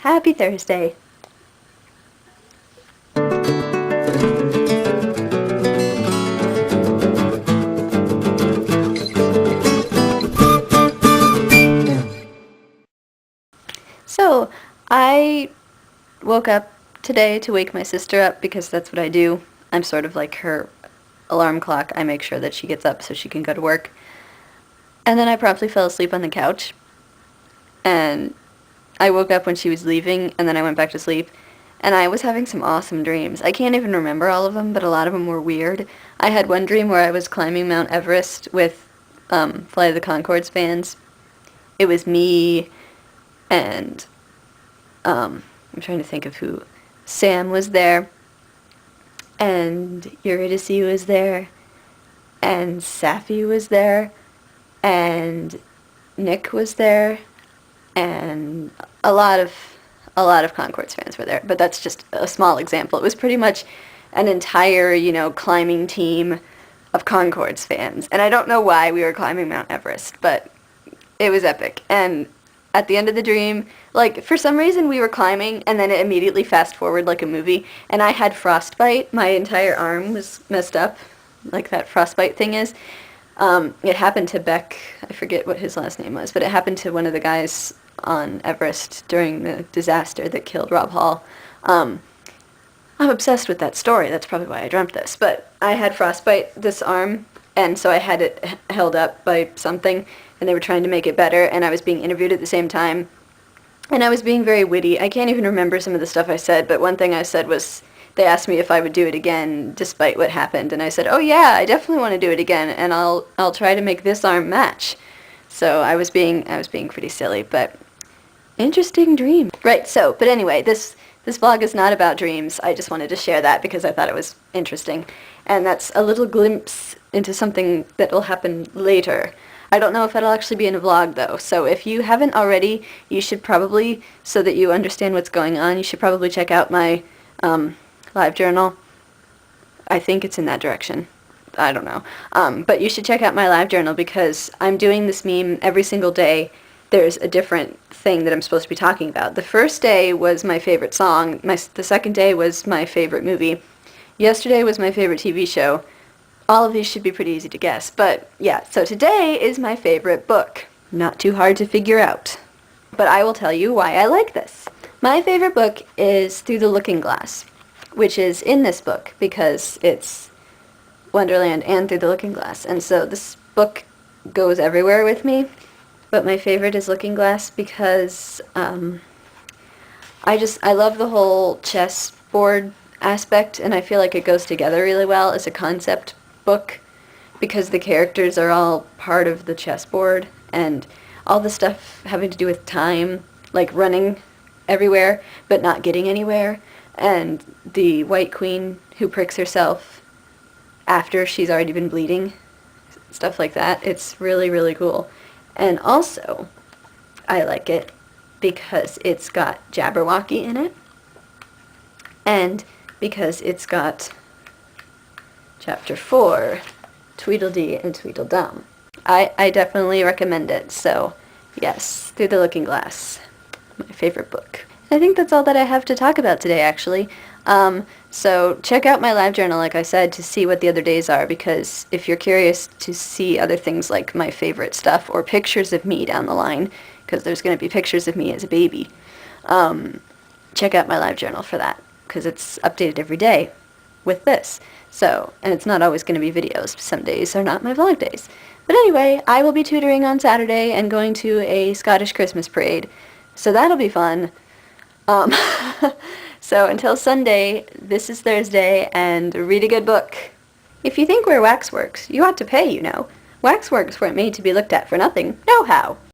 Happy Thursday. So, I woke up today to wake my sister up because that's what I do. I'm sort of like her alarm clock. I make sure that she gets up so she can go to work. And then I promptly fell asleep on the couch. And I woke up when she was leaving, and then I went back to sleep. And I was having some awesome dreams. I can't even remember all of them, but a lot of them were weird. I had one dream where I was climbing Mount Everest with Flight of the Conchords fans. It was me and I'm trying to think of who. Sam was there, and Eurydice was there, and Safi was there, and Nick was there, and a lot of Conchords fans were there. But that's just a small example. It was pretty much an entire, climbing team of Conchords fans. And I don't know why we were climbing Mount Everest, but it was epic. And at the end of the dream, for some reason we were climbing, and then it immediately fast forward like a movie, and I had frostbite. My entire arm was messed up, like that frostbite thing is. It happened to Beck, I forget what his last name was, but it happened to one of the guys on Everest during the disaster that killed Rob Hall. I'm obsessed with that story. That's probably why I dreamt this. But I had frostbite this arm, and so I had it held up by something, and they were trying to make it better, and I was being interviewed at the same time. And I was being very witty. I can't even remember some of the stuff I said, but one thing I said was, they asked me if I would do it again despite what happened, and I said, oh yeah, I definitely want to do it again, and I'll try to make this arm match. So I was being pretty silly, but interesting dream. Right, but anyway, this vlog is not about dreams. I just wanted to share that because I thought it was interesting. And that's a little glimpse into something that will happen later. I don't know if it'll actually be in a vlog, though. So if you haven't already, you should probably, so that you understand what's going on, you should probably check out my live journal. I think it's in that direction. I don't know. But you should check out my live journal because I'm doing this meme every single day. There's a different thing that I'm supposed to be talking about. The first day was my favorite song. The second day was my favorite movie. Yesterday was my favorite TV show. All of these should be pretty easy to guess. But yeah, so today is my favorite book. Not too hard to figure out. But I will tell you why I like this. My favorite book is Through the Looking Glass, which is in this book because it's Wonderland and Through the Looking Glass. And so this book goes everywhere with me. But my favorite is Looking Glass because I love the whole chessboard aspect, and I feel like it goes together really well as a concept book because the characters are all part of the chessboard, and all the stuff having to do with time, like running everywhere but not getting anywhere, and the White Queen who pricks herself after she's already been bleeding, stuff like that. It's really, really cool. And also, I like it because it's got Jabberwocky in it, and because it's got Chapter 4, Tweedledee and Tweedledum. I definitely recommend it, so yes, Through the Looking Glass, my favorite book. I think that's all that I have to talk about today, actually. So check out my live journal, like I said, to see what the other days are, because if you're curious to see other things like my favorite stuff or pictures of me down the line, because there's going to be pictures of me as a baby, check out my live journal for that, because it's updated every day with this. So, and it's not always going to be videos. Some days are not my vlog days. But anyway, I will be tutoring on Saturday and going to a Scottish Christmas parade, so that'll be fun. So until Sunday, this is Thursday, and read a good book. If you think where wax works, you ought to pay, Waxworks weren't made to be looked at for nothing. Know how.